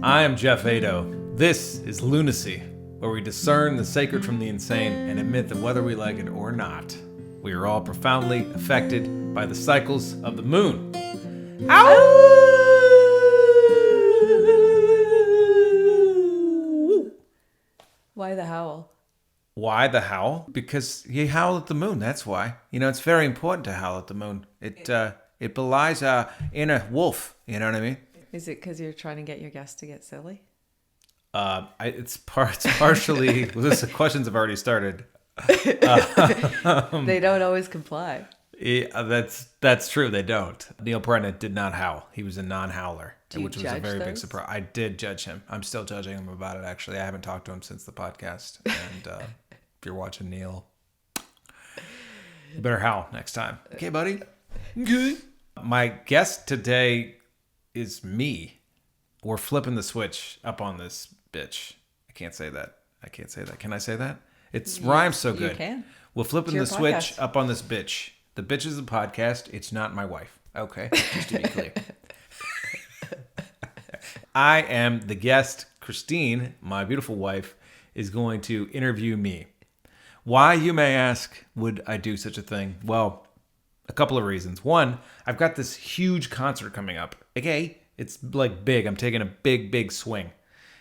I am Geoff Eido. This is Lunacy, where we discern the sacred from the insane and admit that whether we like it or not, we are all profoundly affected by the cycles of the moon. Ow! Why the howl? Why the howl? Because you howl at the moon, that's why. You know, it's very important to howl at the moon. It belies our inner wolf, you know what I mean? Is it because you're trying to get your guests to get silly? It's partially. The questions have already started. They don't always comply. Yeah, that's true. They don't. Neil Brennan did not howl. He was a non-howler, which was a very big surprise. I did judge him. I'm still judging him about it. Actually, I haven't talked to him since the podcast. And if you're watching Neil, you better howl next time. Okay, buddy. Okay. My guest today is me. We're flipping the switch up on this bitch. I can't say that. Can I say that? It rhymes so good. You can. We're flipping the switch up on this bitch. The bitch is a podcast. It's not my wife. Okay, just to be clear. I am the guest. Christine, my beautiful wife, is going to interview me. Why, you may ask, would I do such a thing? Well, a couple of reasons. One, I've got this huge concert coming up. Okay, it's like big. I'm taking a big swing.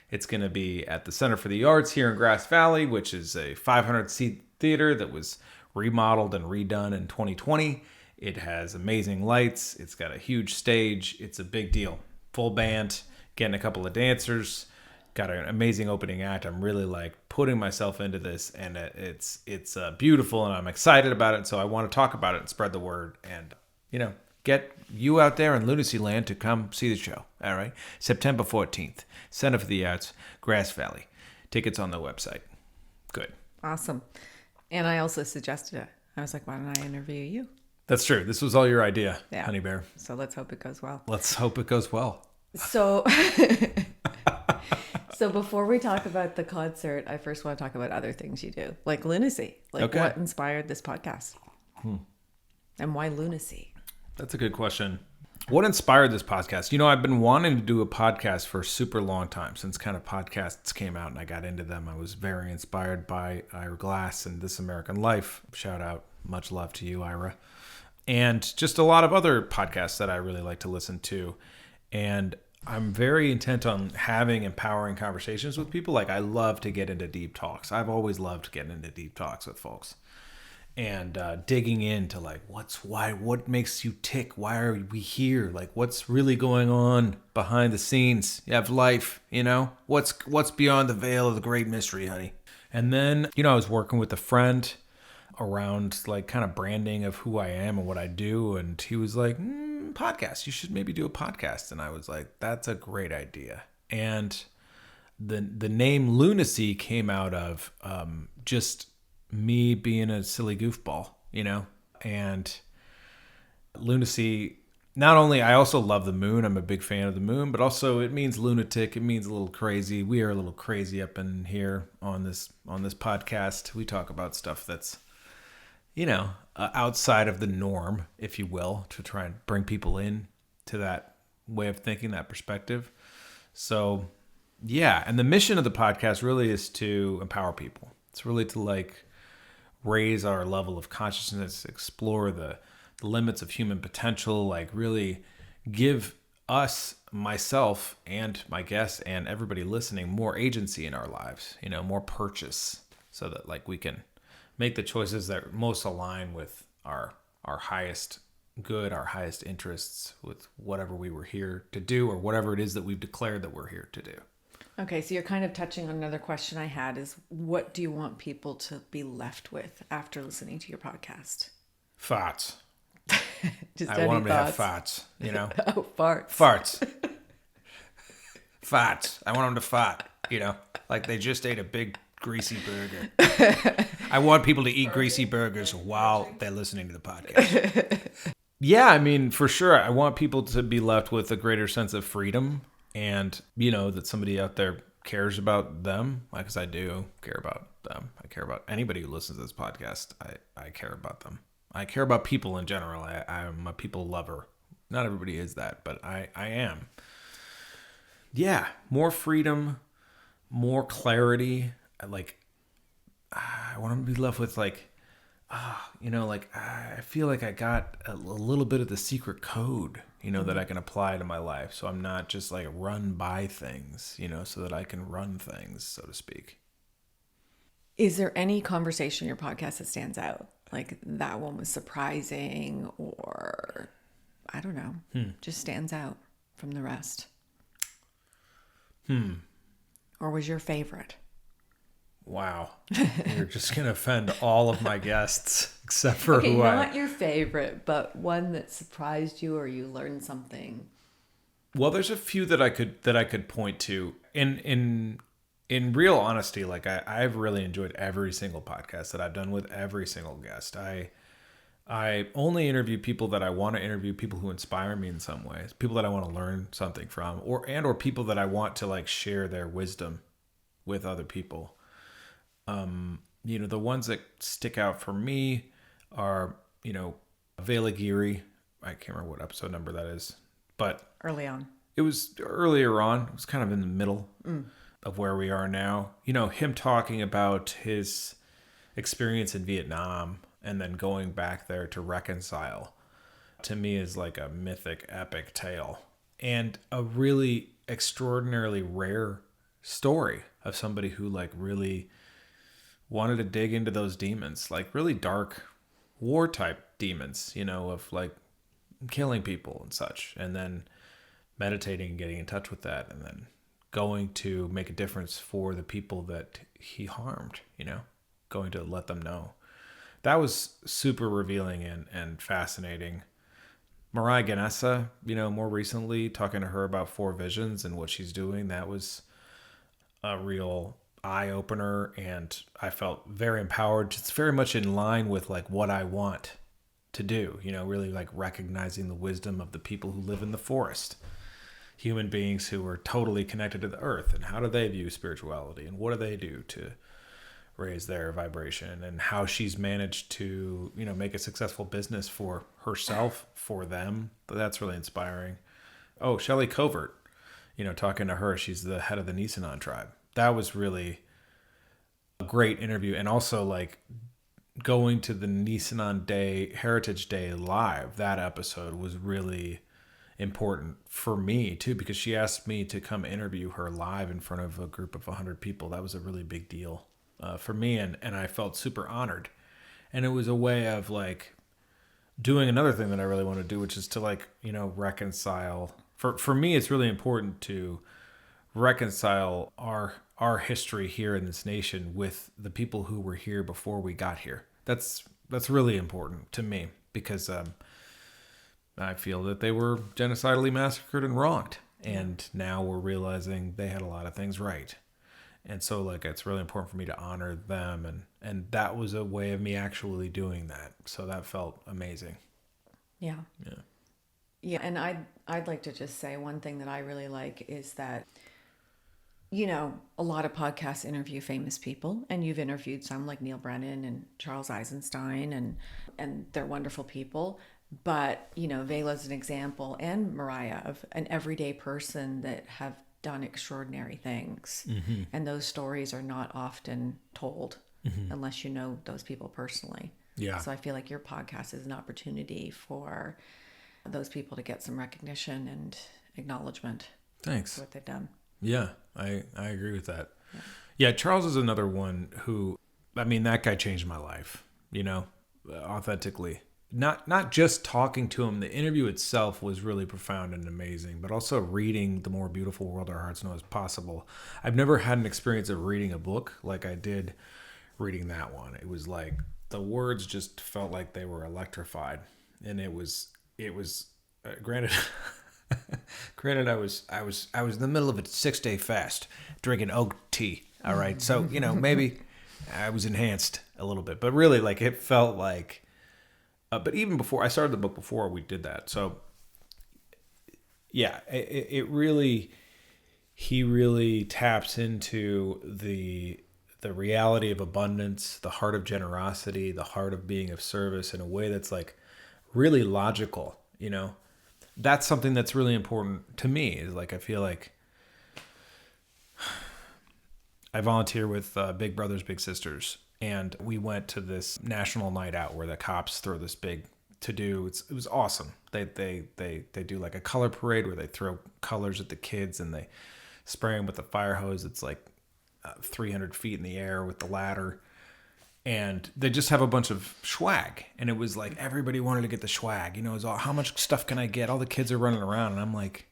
It's going to be at the Center for the Arts here in Grass Valley, which is a 500-seat theater that was remodeled and redone in 2020. It has amazing lights. It's got a huge stage. It's a big deal. Full band, getting a couple of dancers, got an amazing opening act. I'm really like putting myself into this, and it's beautiful, and I'm excited about it. So I want to talk about it and spread the word, and get you out there in Lunacy Land to come see the show. All right, September 14th, Center for the Arts, Grass Valley. Tickets on the website. Good. Awesome. And I also suggested it. I was like, why don't I interview you? That's true. This was all your idea, yeah. Honey Bear. So let's hope it goes well. Let's hope it goes well. So, so before we talk about the concert, I first want to talk about other things you do, like Lunacy. Like what inspired this podcast? And why Lunacy? That's a good question. What inspired this podcast? I've been wanting to do a podcast for a super long time, since kind of podcasts came out and I got into them. I was very inspired by Ira Glass and This American Life. Shout out. Much love to you, Ira. And just a lot of other podcasts that I really like to listen to. And I'm very intent on having empowering conversations with people. Like, I love to get into deep talks. I've always loved getting into deep talks with folks. And digging into like what makes you tick? Why are we here? Like, what's really going on behind the scenes? You have life, what's beyond the veil of the great mystery, honey. And then, I was working with a friend around like kind of branding of who I am and what I do. And he was like, podcast, you should maybe do a podcast. And I was like, that's a great idea. And the name Lunacy came out of just me being a silly goofball, and Lunacy, not only, I also love the moon. I'm a big fan of the moon, but also it means lunatic. It means a little crazy. We are a little crazy up in here on this podcast. We talk about stuff that's, outside of the norm, if you will, to try and bring people in to that way of thinking, that perspective. So yeah. And the mission of the podcast really is to empower people. It's really to like raise our level of consciousness, explore the limits of human potential, like really give us, myself and my guests and everybody listening, more agency in our lives, more purchase, so that like we can make the choices that most align with our highest good, our highest interests, with whatever we were here to do, or whatever it is that we've declared that we're here to do. Okay, so you're kind of touching on another question I had is, what do you want people to be left with after listening to your podcast? Farts. Just I want them to have farts, Oh, farts. Farts. Farts. I want them to fart, like they just ate a big greasy burger. I want people to eat greasy burgers while they're listening to the podcast. Yeah, I mean, for sure. I want people to be left with a greater sense of freedom. And, that somebody out there cares about them, because I do care about them. I care about anybody who listens to this podcast. I care about them. I care about people in general. I'm a people lover. Not everybody is that, but I am. Yeah, more freedom, more clarity. I want to be left with like, I feel like I got a little bit of the secret code, that I can apply to my life. So I'm not just like run by things, so that I can run things, so to speak. Is there any conversation in your podcast that stands out? Like that one was surprising, or I don't know, just stands out from the rest? Or was your favorite? Wow. You're just going to offend all of my guests except for okay, not your favorite, but one that surprised you or you learned something. Well, there's a few that I could point to. In real honesty, like I've really enjoyed every single podcast that I've done with every single guest. I only interview people that I want to interview, people who inspire me in some ways, people that I want to learn something from, or people that I want to like share their wisdom with other people. The ones that stick out for me are, Vela Geary. I can't remember what episode number that is, but Early on. It was earlier on. It was kind of in the middle of where we are now. Him talking about his experience in Vietnam and then going back there to reconcile, to me is like a mythic, epic tale and a really extraordinarily rare story of somebody who like really wanted to dig into those demons, like really dark war type demons, of like killing people and such, and then meditating and getting in touch with that, and then going to make a difference for the people that he harmed, going to let them know. That was super revealing and fascinating. Mariah Ganessa, more recently, talking to her about Four Visions and what she's doing, that was a real eye-opener, and I felt very empowered. It's very much in line with like what I want to do, really like recognizing the wisdom of the people who live in the forest, human beings who are totally connected to the earth, and how do they view spirituality, and what do they do to raise their vibration, and how she's managed to, make a successful business for herself, for them. That's really inspiring. Oh, Shelley Covert, talking to her, she's the head of the Nisenan tribe. That was really a great interview. And also like going to the Nisenan Day, Heritage Day live, that episode was really important for me too, because she asked me to come interview her live in front of a group of 100 people. That was a really big deal for me. And I felt super honored. And it was a way of like doing another thing that I really want to do, which is to like, reconcile. For me, it's really important to reconcile our history here in this nation with the people who were here before we got here. That's really important to me, because I feel that they were genocidally massacred and wronged, and now we're realizing they had a lot of things right. And so like it's really important for me to honor them, and that was a way of me actually doing that. So that felt amazing. Yeah. And I'd like to just say one thing that I really like is that a lot of podcasts interview famous people, and you've interviewed some like Neil Brennan and Charles Eisenstein, and they're wonderful people. But, Vela's an example, and Mariah, of an everyday person that have done extraordinary things. Mm-hmm. And those stories are not often told unless you know those people personally. Yeah. So I feel like your podcast is an opportunity for those people to get some recognition and acknowledgement. Thanks. For what they've done. Yeah, I agree with that. Yeah, Charles is another one who, that guy changed my life, authentically. Not just talking to him. The interview itself was really profound and amazing, but also reading The More Beautiful World Our Hearts Know Is Possible. I've never had an experience of reading a book like I did reading that one. It was like the words just felt like they were electrified, and it was granted. Granted, I was in the middle of a 6-day fast, drinking oat tea. All right, so maybe I was enhanced a little bit, but really, like it felt like. But even before I started the book, before we did that, so yeah, it really, he really taps into the reality of abundance, the heart of generosity, the heart of being of service in a way that's like really logical. That's something that's really important to me, is like I feel like I volunteer with Big Brothers Big Sisters, and we went to this national night out where the cops throw this big to do. It was awesome. They do like a color parade where they throw colors at the kids and they spray them with a fire hose. It's like 300 feet in the air with the ladder, and they just have a bunch of swag. And it was like everybody wanted to get the swag. You know, it was all, how much stuff can I get? All the kids are running around, and I'm like,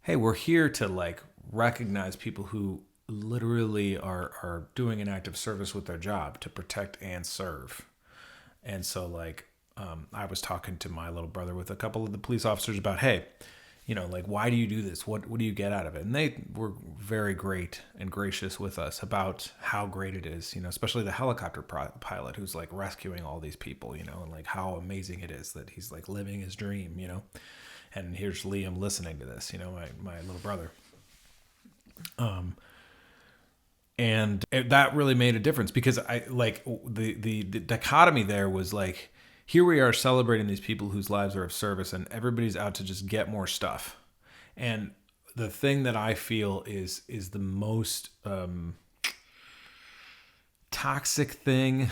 hey, we're here to like recognize people who literally are doing an act of service with their job to protect and serve. And so like, I was talking to my little brother with a couple of the police officers about, hey, you know, like, why do you do this? What do you get out of it? And they were very great and gracious with us about how great it is, you know, especially the helicopter pilot who's like rescuing all these people, you know, and like how amazing it is that he's like living his dream, you know. And here's Liam listening to this, you know, my little brother. That really made a difference because I like the dichotomy there was like, here we are celebrating these people whose lives are of service, and everybody's out to just get more stuff. And the thing that I feel is the most toxic thing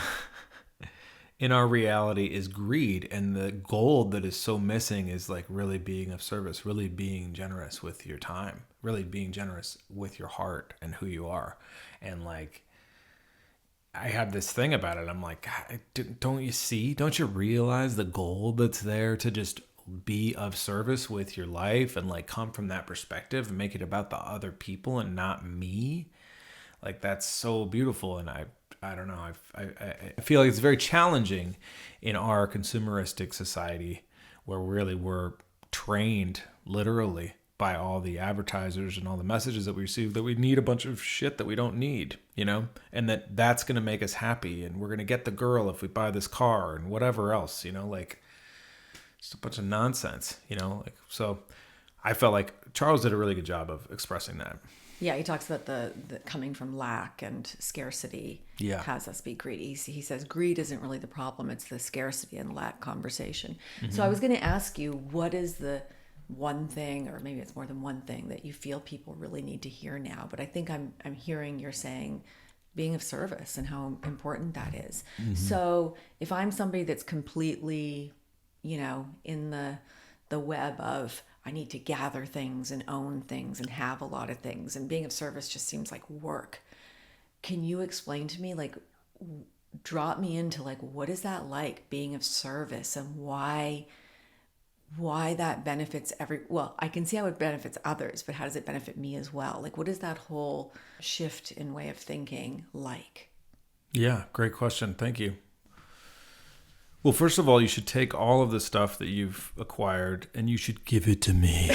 in our reality is greed. And the gold that is so missing is like really being of service, really being generous with your time, really being generous with your heart and who you are. And like, I have this thing about it. I'm like, don't you see? Don't you realize the gold that's there to just be of service with your life and like come from that perspective and make it about the other people and not me? Like, that's so beautiful. And I don't know. I feel like it's very challenging in our consumeristic society where really we're trained literally by all the advertisers and all the messages that we receive that we need a bunch of shit that we don't need, you know, and that's going to make us happy. And we're going to get the girl if we buy this car and whatever else, you know, like just a bunch of nonsense, you know, like, so I felt like Charles did a really good job of expressing that. Yeah, he talks about the coming from lack and scarcity has us be greedy. He says greed isn't really the problem. It's the scarcity and lack conversation. Mm-hmm. So I was going to ask you, what is the one thing, or maybe it's more than one thing, that you feel people really need to hear now? But I think I'm hearing you're saying being of service and how important that is. Mm-hmm. So if I'm somebody that's completely, you know, in the web of I need to gather things and own things and have a lot of things, and being of service just seems like work. Can you explain to me, like, drop me into like, what is that like, being of service, and why that benefits well, I can see how it benefits others, but how does it benefit me as well? Like, what is that whole shift in way of thinking like? Yeah, great question. Thank you. Well, first of all, you should take all of the stuff that you've acquired and you should give it to me.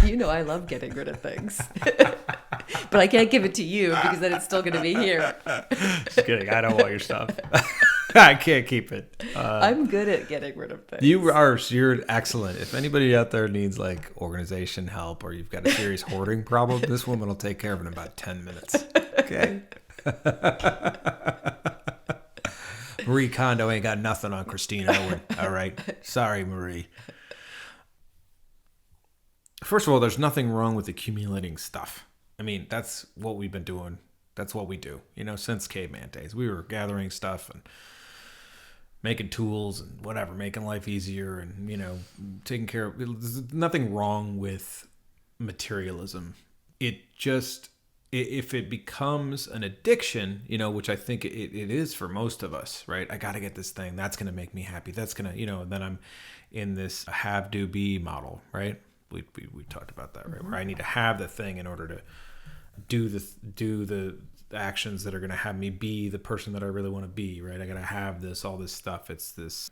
You know, I love getting rid of things. But I can't give it to you because then it's still going to be here. Just kidding. I don't want your stuff. I can't keep it. I'm good at getting rid of things. You're excellent. If anybody out there needs like organization help, or you've got a serious hoarding problem, this woman will take care of it in about 10 minutes. Okay? Marie Kondo ain't got nothing on Christina Erwin. All right. Sorry, Marie. First of all, there's nothing wrong with accumulating stuff. I mean, that's what we've been doing. That's what we do, you know, since caveman days. We were gathering stuff and making tools and whatever, making life easier and, you know, taking care of. There's nothing wrong with materialism. It just, if it becomes an addiction, you know, which I think it is for most of us, right? I got to get this thing. That's going to make me happy. That's going to, you know, then I'm in this have, do, be model, right? We talked about that, right? Mm-hmm. Where I need to have the thing in order to do the actions that are going to have me be the person that I really want to be, right? I got to have this, all this stuff. It's this,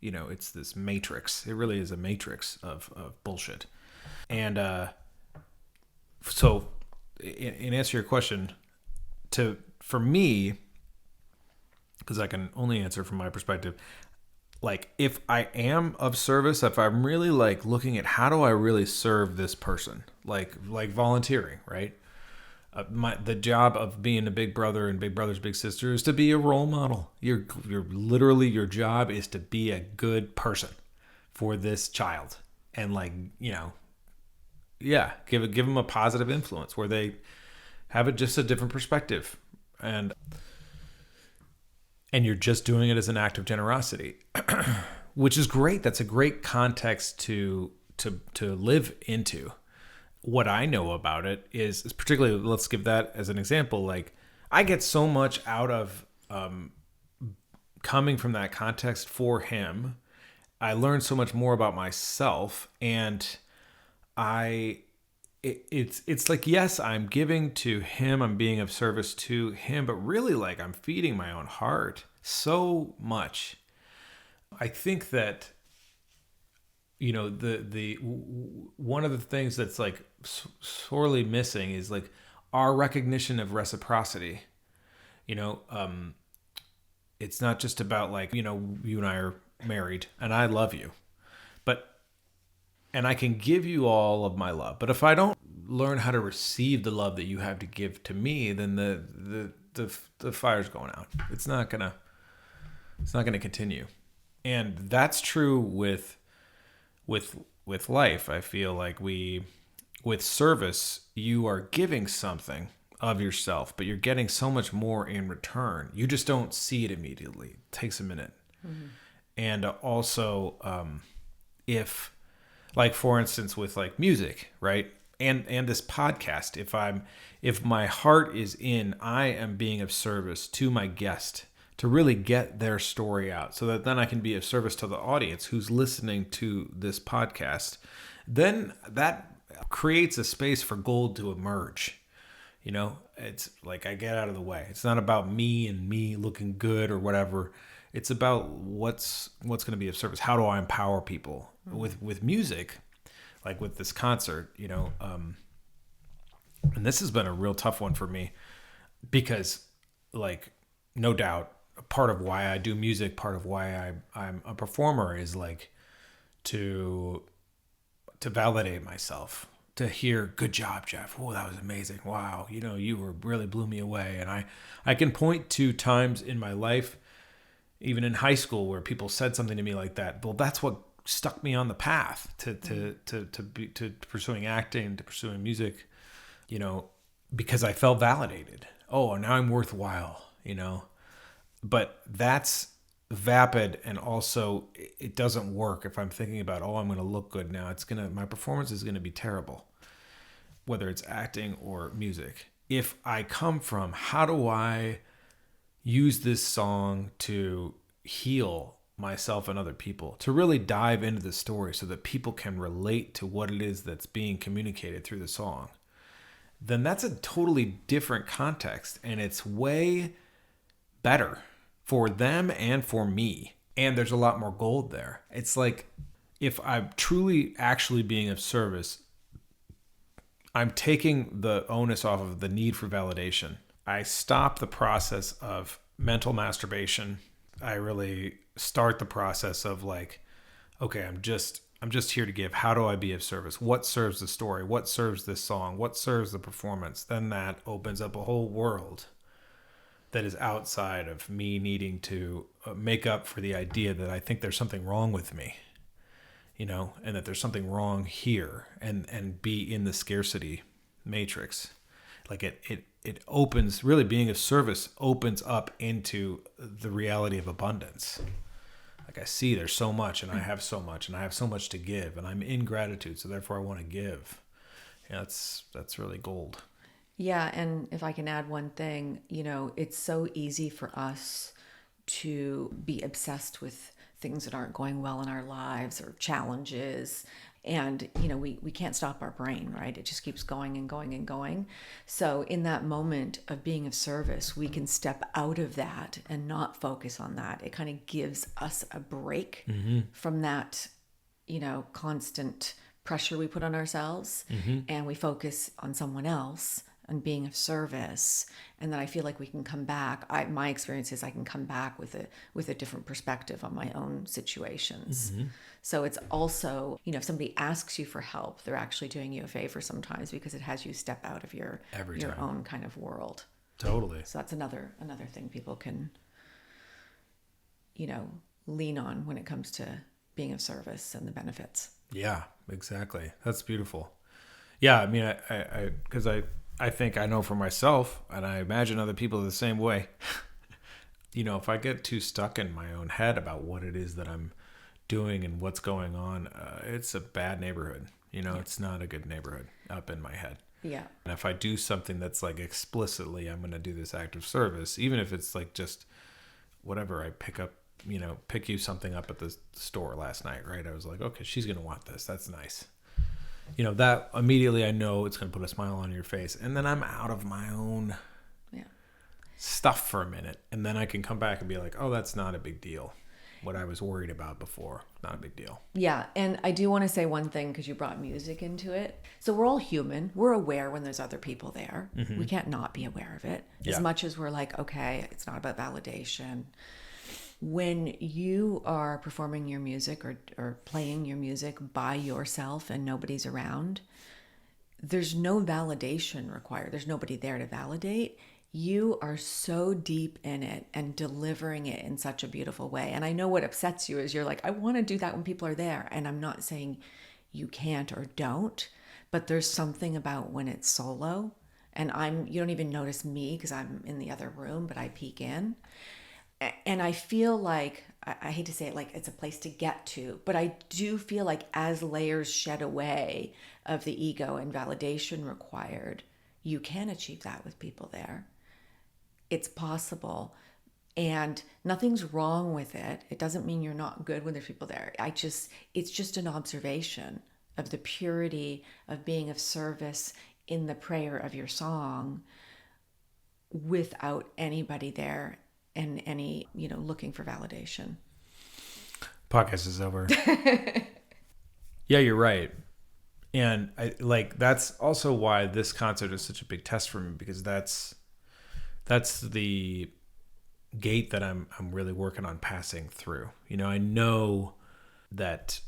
you know, it's this matrix. It really is a matrix of bullshit. And so in answer to your question, for me, because I can only answer from my perspective, like if I am of service, if I'm really like looking at how do I really serve this person, like volunteering, right? The job of being a big brother and Big Brothers Big Sister is to be a role model. You're literally, your job is to be a good person for this child, and like, you know, yeah, give them a positive influence where they have it just a different perspective. And you're just doing it as an act of generosity, which is great. That's a great context to live into. What I know about it is particularly, let's give that as an example. Like, I get so much out of coming from that context for him. I learned so much more about myself, and it's like, yes, I'm giving to him, I'm being of service to him, but really, like, I'm feeding my own heart so much. I think that, you know, the one of the things that's like sorely missing is like our recognition of reciprocity. You know, it's not just about like, you know, you and I are married and I love you, and I can give you all of my love. But if I don't learn how to receive the love that you have to give to me, then the fire's going out. It's not gonna continue. And that's true with life. I feel like with service, you are giving something of yourself, but you're getting so much more in return. You just don't see it immediately. It takes a minute. Mm-hmm. And also, if, like, for instance, with like music, right? And this podcast, if my heart is in, I am being of service to my guest to really get their story out, so that then I can be of service to the audience who's listening to this podcast, then that creates a space for gold to emerge. You know, it's like I get out of the way. It's not about me and me looking good or whatever. It's about what's going to be of service. How do I empower people with music, like with this concert, you know? And this has been a real tough one for me because, like, no doubt, part of why I do music, part of why I'm a performer is like to validate myself, to hear, good job, Geoff. Oh, that was amazing. Wow. You know, you really blew me away. And I can point to times in my life, even in high school, where people said something to me like that. Well, that's what stuck me on the path to pursuing acting, to pursuing music, you know, because I felt validated. Oh, now I'm worthwhile, you know. But that's vapid, and also it doesn't work if I'm thinking about, oh, I'm going to look good now. My performance is going to be terrible, whether it's acting or music. If I come from, how do I use this song to heal myself and other people, to really dive into the story so that people can relate to what it is that's being communicated through the song, then that's a totally different context, and it's way better for them and for me. And there's a lot more gold there. It's like, if I'm truly actually being of service, I'm taking the onus off of the need for validation. I stop the process of mental masturbation. I really start the process of like, okay, I'm just here to give. How do I be of service? What serves the story? What serves this song? What serves the performance? Then that opens up a whole world that is outside of me needing to make up for the idea that I think there's something wrong with me, you know, and that there's something wrong here, and be in the scarcity matrix. Like it opens, really being of service opens up into the reality of abundance. Like, I see there's so much, and I have so much, and I have so much to give, and I'm in gratitude, so therefore I want to give. Yeah, that's really gold. Yeah, and if I can add one thing, you know, it's so easy for us to be obsessed with things that aren't going well in our lives or challenges. And, you know, we can't stop our brain, right? It just keeps going and going and going. So in that moment of being of service, we can step out of that and not focus on that. It kind of gives us a break from that, you know, constant pressure we put on ourselves, and we focus on someone else and being of service. And then I feel like we can come back. My experience is I can come back with a different perspective on my own situations. So it's also, you know, if somebody asks you for help, they're actually doing you a favor sometimes, because it has you step out of your own kind of world. Totally. So that's another thing people can, you know, lean on when it comes to being of service and the benefits. Yeah, exactly. That's beautiful. Yeah, I mean, I because I think I know for myself, and I imagine other people are the same way. If I get too stuck in my own head about what it is that I'm doing and what's going on, it's a bad neighborhood. It's not a good neighborhood up in my head. Yeah. And if I do something that's like explicitly, I'm going to do this act of service, even if it's like just whatever, I pick you something up at the store last night, right? I was like, okay, she's going to want this. That's nice. That immediately I know it's going to put a smile on your face. And then I'm out of my own stuff for a minute. And then I can come back and be like, oh, that's not a big deal. What I was worried about before, not a big deal. Yeah. And I do want to say one thing, because you brought music into it. So we're all human. We're aware when there's other people there. Mm-hmm. We can't not be aware of it. As much as we're like, okay, it's not about validation. When you are performing your music or playing your music by yourself and nobody's around, there's no validation required. There's nobody there to validate. You are so deep in it and delivering it in such a beautiful way. And I know what upsets you is you're like, I want to do that when people are there. And I'm not saying you can't or don't, but there's something about when it's solo and you don't even notice me because I'm in the other room, but I peek in. And I feel like, I hate to say it, like it's a place to get to, but I do feel like as layers shed away of the ego and validation required, you can achieve that with people there. It's possible, and nothing's wrong with it. It doesn't mean you're not good when there's people there. It's just an observation of the purity of being of service in the prayer of your song without anybody there and any, looking for validation. Podcast is over. Yeah, you're right. And that's also why this concert is such a big test for me, because that's the gate that I'm really working on passing through. I know that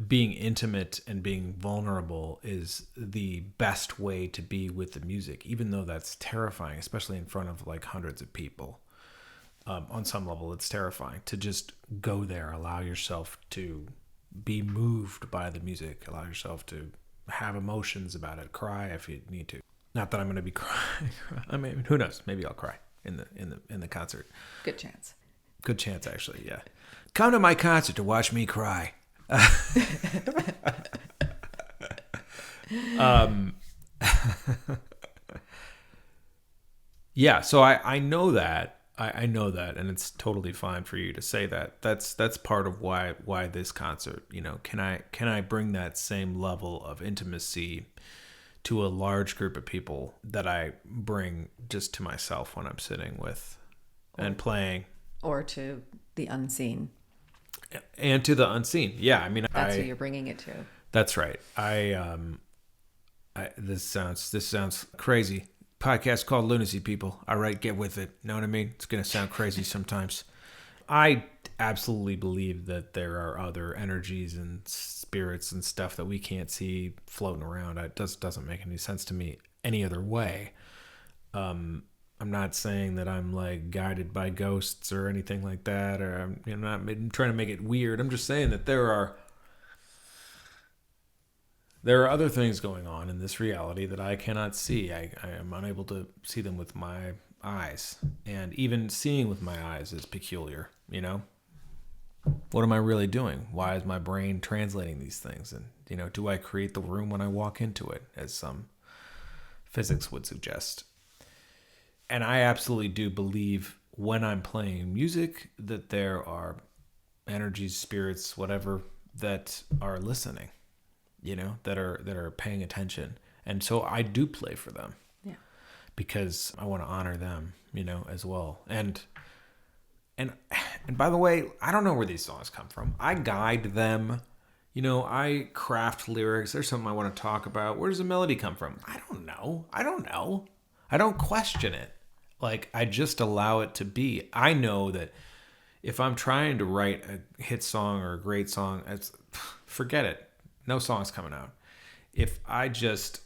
being intimate and being vulnerable is the best way to be with the music, even though that's terrifying, especially in front of like hundreds of people. On some level, it's terrifying to just go there, allow yourself to be moved by the music, allow yourself to have emotions about it, cry if you need to. Not that I'm going to be crying. I mean, who knows? Maybe I'll cry in the concert. Good chance. Good chance, actually. Yeah. Come to my concert to watch me cry. Yeah. So I know that. I know that, and it's totally fine for you to say that. That's part of why this concert. Can I bring that same level of intimacy to a large group of people that I bring just to myself when I'm sitting with and playing. Or to the unseen. And to the unseen. Yeah, I mean, that's who you're bringing it to. That's right. This sounds crazy. Podcast called Lunacy, people. All right, get with it. Know what I mean? It's going to sound crazy sometimes. I absolutely believe that there are other energies and spirits and stuff that we can't see floating around. It doesn't make any sense to me any other way. I'm not saying that I'm like guided by ghosts or anything like that, or I'm not trying to make it weird. I'm just saying that there are other things going on in this reality that I cannot see. I am unable to see them with my eyes, and even seeing with my eyes is peculiar. What am I really doing? Why is my brain translating these things? And do I create the room when I walk into it, as some physics would suggest? And I absolutely do believe when I'm playing music that there are energies, spirits, whatever, that are listening, that are paying attention. And so I do play for them. Yeah. Because I want to honor them, as well. And by the way, I don't know where these songs come from. I guide them. I craft lyrics. There's something I want to talk about. Where does the melody come from? I don't know. I don't question it. Like, I just allow it to be. I know that if I'm trying to write a hit song or a great song, forget it. No song's coming out. If I'm just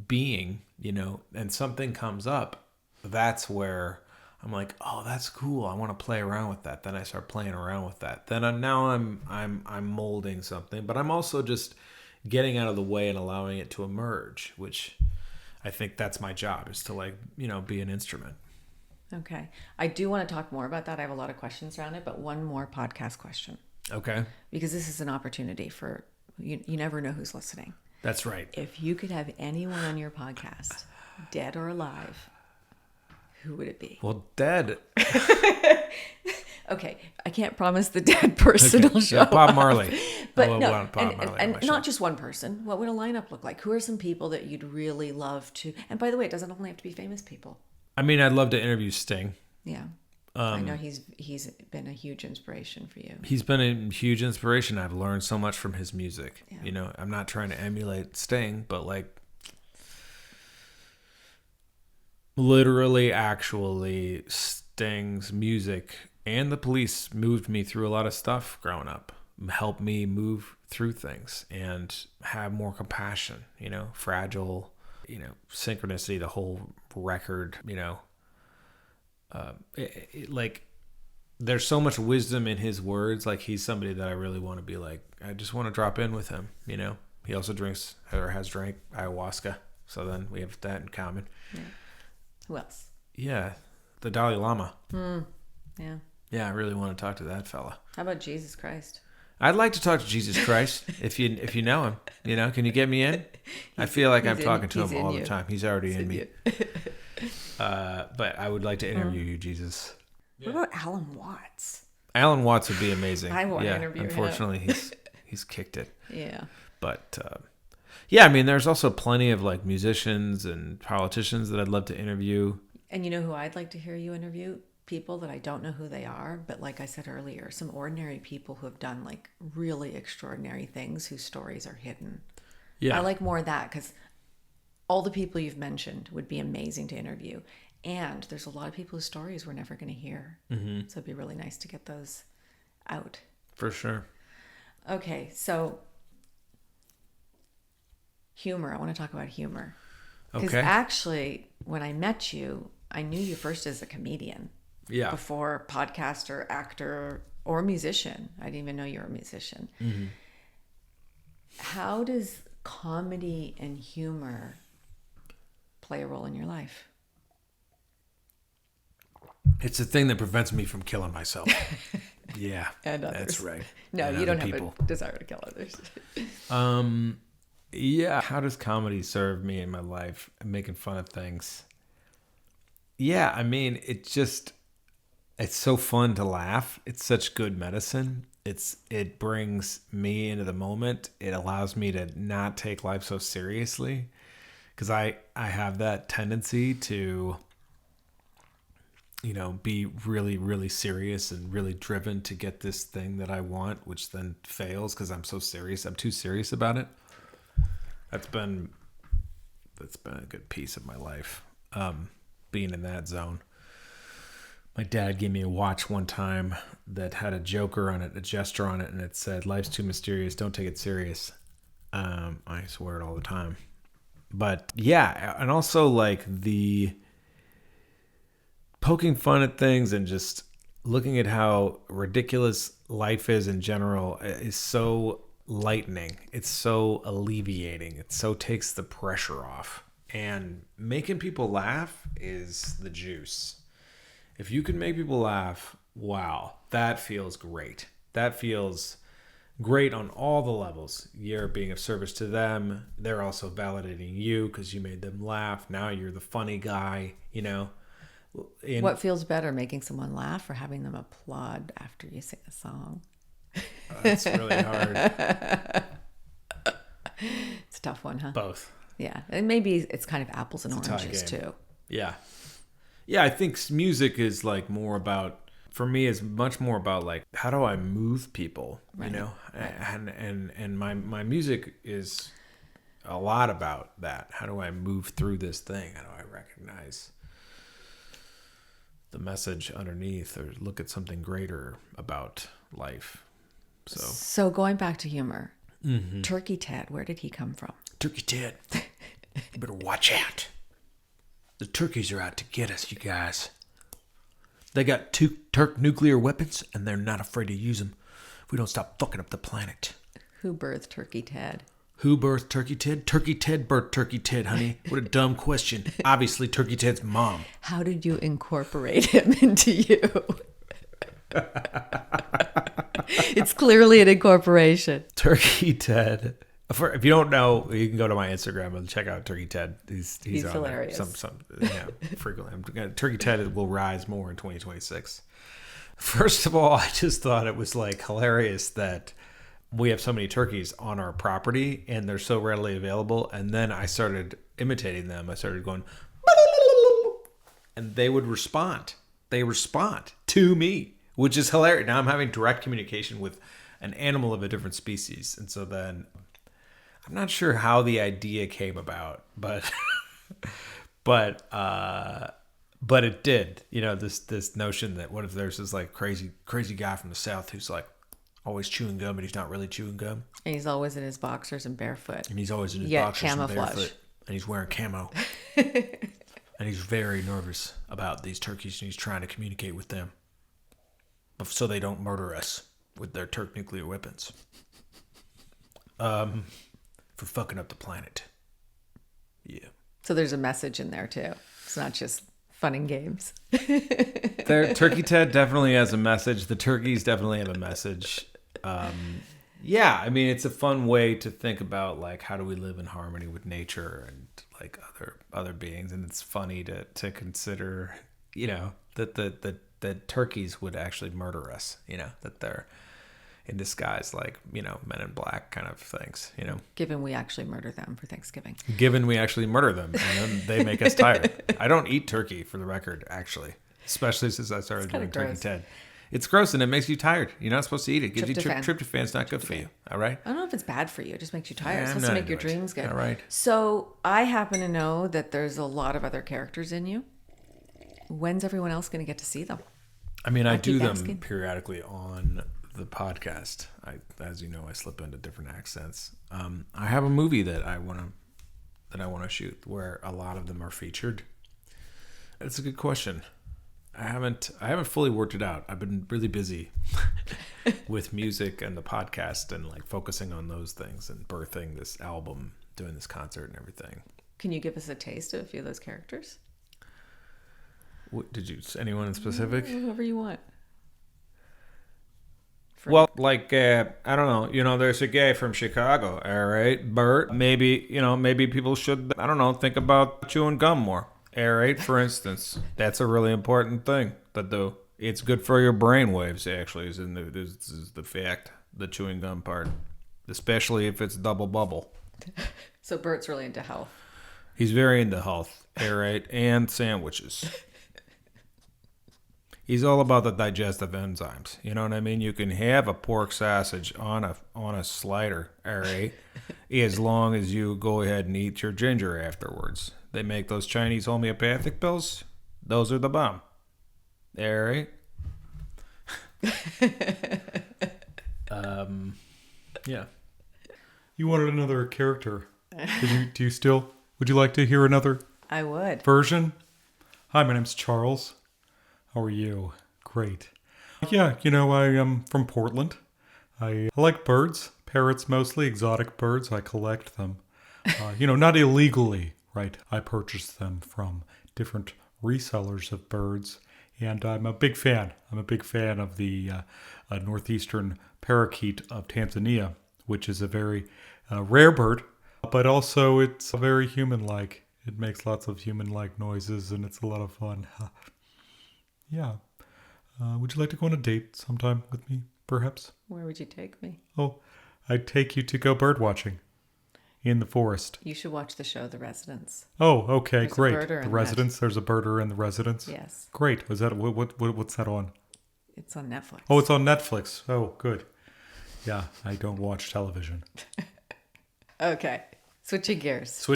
being, and something comes up, that's where I'm like, oh, that's cool. I want to play around with that. Then I start playing around with that. Then I'm molding something, but I'm also just getting out of the way and allowing it to emerge, which I think that's my job, is to like, be an instrument. Okay. I do want to talk more about that. I have a lot of questions around it, but one more podcast question. Okay. Because this is an opportunity for, you never know who's listening. That's right. If you could have anyone on your podcast, dead or alive, who would it be? Well, dead. Okay, I can't promise the dead person will show Bob Marley. up. But I no, want Bob Marley on and my not show. just one person. What would a lineup look like? Who are some people that you'd really love to? And by the way, it doesn't only have to be famous people. I mean, I'd love to interview Sting. Yeah, I know he's been a huge inspiration for you. He's been a huge inspiration. I've learned so much from his music. Yeah. I'm not trying to emulate Sting, but like literally, actually, Sting's music and the Police moved me through a lot of stuff growing up, helped me move through things and have more compassion, Fragile, Synchronicity, the whole record, like there's so much wisdom in his words. Like he's somebody that I really want to be like, I just want to drop in with him, He also drinks or has drank ayahuasca. So then we have that in common. Yeah. Who else? Yeah. The Dalai Lama. Yeah. Yeah, I really want to talk to that fella. How about Jesus Christ? I'd like to talk to Jesus Christ if you know him. Can you get me in? I feel like I'm talking to him all the time. He's already in me. But I would like to interview you, Jesus. What about Alan Watts? Alan Watts would be amazing. I want to interview him. Unfortunately, he's kicked it. Yeah. But yeah, I mean, there's also plenty of like musicians and politicians that I'd love to interview. And you know who I'd like to hear you interview? People that I don't know who they are, but like I said earlier, some ordinary people who have done like really extraordinary things whose stories are hidden. Yeah. I like more of that because all the people you've mentioned would be amazing to interview. And there's a lot of people whose stories we're never going to hear. Mm-hmm. So it'd be really nice to get those out. For sure. Okay, so humor. I want to talk about humor. Because actually, when I met you, I knew you first as a comedian. Yeah. Before podcaster, actor, or musician. I didn't even know you were a musician. Mm-hmm. How does comedy and humor play a role in your life? It's the thing that prevents me from killing myself. Yeah. And others. That's right. No, and you don't people. have a desire to kill others. Yeah. How does comedy serve me in my life? Making fun of things. Yeah. I mean, it's so fun to laugh. It's such good medicine. It brings me into the moment. It allows me to not take life so seriously. Because I have that tendency to, be really, really serious and really driven to get this thing that I want, which then fails because I'm so serious. I'm too serious about it. That's been a good piece of my life, being in that zone. My dad gave me a watch one time that had a joker on it, a gesture on it, and it said, "Life's too mysterious. Don't take it serious." I swear it all the time. But yeah, and also like the poking fun at things and just looking at how ridiculous life is in general is so lightening. It's so alleviating. It so takes the pressure off. And making people laugh is the juice. If you can make people laugh, wow, that feels great. That feels great on all the levels. You're being of service to them. They're also validating you because you made them laugh. Now you're the funny guy, What feels better, making someone laugh or having them applaud after you sing a song? That's really hard. It's a tough one, huh? Both. Yeah. And maybe it's kind of apples and oranges too. Yeah. Yeah, I think music is like more about, for me, is much more about like, how do I move people, Right. And my music is a lot about that. How do I move through this thing? How do I recognize the message underneath or look at something greater about life? So going back to humor, Turkey Ted, where did he come from? Turkey Ted, you better watch out. The turkeys are out to get us, you guys. They got two nuclear weapons, and they're not afraid to use them if we don't stop fucking up the planet. Who birthed Turkey Ted? Who birthed Turkey Ted? Turkey Ted birthed Turkey Ted, honey. What a dumb question. Obviously, Turkey Ted's mom. How did you incorporate him into you? It's clearly an incorporation. Turkey Ted. If you don't know, you can go to my Instagram and check out Turkey Ted. He's on hilarious. There. Frequently. Turkey Ted will rise more in 2026. First of all, I just thought it was like hilarious that we have so many turkeys on our property and they're so readily available. And then I started imitating them. I started going, and they would respond. They respond to me, which is hilarious. Now I'm having direct communication with an animal of a different species. And so then I'm not sure how the idea came about, but it did. You know, this notion that what if there's this like crazy guy from the South who's like always chewing gum, but he's not really chewing gum. And he's always in his boxers and barefoot. And he's always in his boxers and barefoot. And he's wearing camo. And he's very nervous about these turkeys, and he's trying to communicate with them so they don't murder us with their Turk nuclear weapons. For fucking up the planet. Yeah. So there's a message in there too. It's not just fun and games. Turkey Ted definitely has a message. The turkeys definitely have a message. Yeah, I mean, it's a fun way to think about like how do we live in harmony with nature and like other beings, and it's funny to consider, you know, that turkeys would actually murder us. You know, that they're in disguise, like, you know, Men in Black kind of things. You know, given we actually murder them for Thanksgiving. Given we actually murder them, and then they make us tired. I don't eat turkey, for the record, actually, especially since I started doing Turkey Ted. It's gross and it makes you tired. You're not supposed to eat it. Gives you tryptophan's not good for you. All right. I don't know if it's bad for you. It just makes you tired. It's supposed to make your dreams good. All right. So I happen to know that there's a lot of other characters in you. When's everyone else going to get to see them? I mean, I do them periodically on the podcast. As you know, I slip into different accents. I have a movie that I want to shoot where a lot of them are featured. It's a good question. I haven't fully worked it out. I've been really busy with music and the podcast and like focusing on those things and birthing this album, doing this concert and everything. Can you give us a taste of a few of those characters? What, did you? Anyone in specific? Whoever you want. Well, like, I don't know, you know, there's a guy from Chicago, all right, Bert. Maybe people should, I don't know, think about chewing gum more. All right, for instance, that's a really important thing to do. It's good for your brain waves, actually, is the fact, the chewing gum part, especially if it's double bubble. So Bert's really into health. He's very into health, all right, and sandwiches. He's all about the digestive enzymes. You know what I mean? You can have a pork sausage on a slider, all right, as long as you go ahead and eat your ginger afterwards. They make those Chinese homeopathic pills. Those are the bomb. All right. Yeah. You wanted another character. Would you like to hear another I would. version? Hi, my name's Charles. How are you? Great. Yeah, you know, I am from Portland. I like birds, parrots mostly, exotic birds. I collect them. Not illegally, right? I purchase them from different resellers of birds, and I'm a big fan. I'm a big fan of the northeastern parakeet of Tanzania, which is a very rare bird, but also it's very human-like. It makes lots of human-like noises, and it's a lot of fun. Yeah. Would you like to go on a date sometime with me, perhaps? Where would you take me? Oh, I'd take you to go bird watching in the forest. You should watch the show The Residence. Oh, okay, There's great. The Residence. There's a birder in The Residence. Yes. Great. Was that what's that on? It's on Netflix. Oh, it's on Netflix. Oh, good. Yeah, I don't watch television. Okay. Switching gears.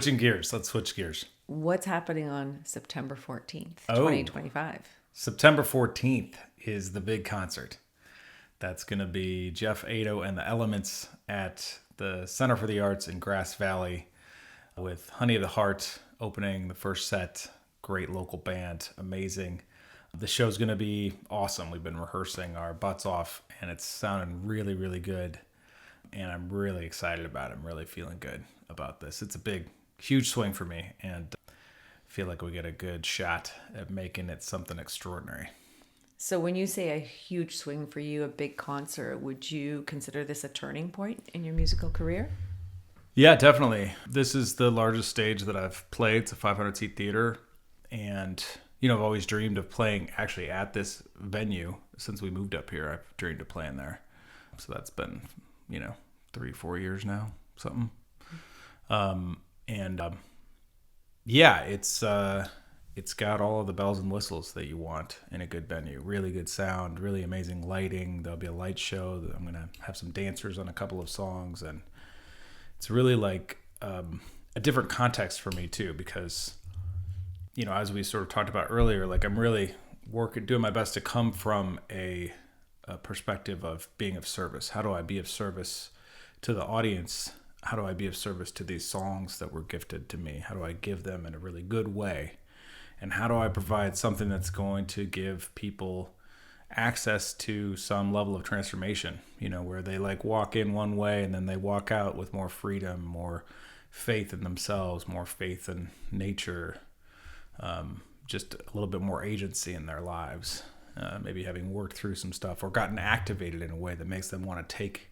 Let's switch gears. What's happening on September 14th, 2025? September 14th is the big concert. That's going to be Geoff Eido and the Elements at the Center for the Arts in Grass Valley with Honey of the Heart opening the first set. Great local band. Amazing. The show's going to be awesome. We've been rehearsing our butts off and it's sounding really, really good. And I'm really excited about it. I'm really feeling good about this. It's a huge swing for me, and I feel like we get a good shot at making it something extraordinary. So when you say a huge swing for you, a big concert, would you consider this a turning point in your musical career? Yeah, definitely. This is the largest stage that I've played. It's a 500-seat theater. And, I've always dreamed of playing actually at this venue since we moved up here. I've dreamed of playing there. So that's been, 3-4 years now, something. Yeah, it's got all of the bells and whistles that you want in a good venue. Really good sound, really amazing lighting. There'll be a light show. I'm going to have some dancers on a couple of songs. And it's really like a different context for me too, because, as we sort of talked about earlier, like I'm really doing my best to come from a perspective of being of service. How do I be of service to the audience? How do I be of service to these songs that were gifted to me? How do I give them in a really good way? And how do I provide something that's going to give people access to some level of transformation, where they like walk in one way and then they walk out with more freedom, more faith in themselves, more faith in nature, just a little bit more agency in their lives, maybe having worked through some stuff or gotten activated in a way that makes them want to take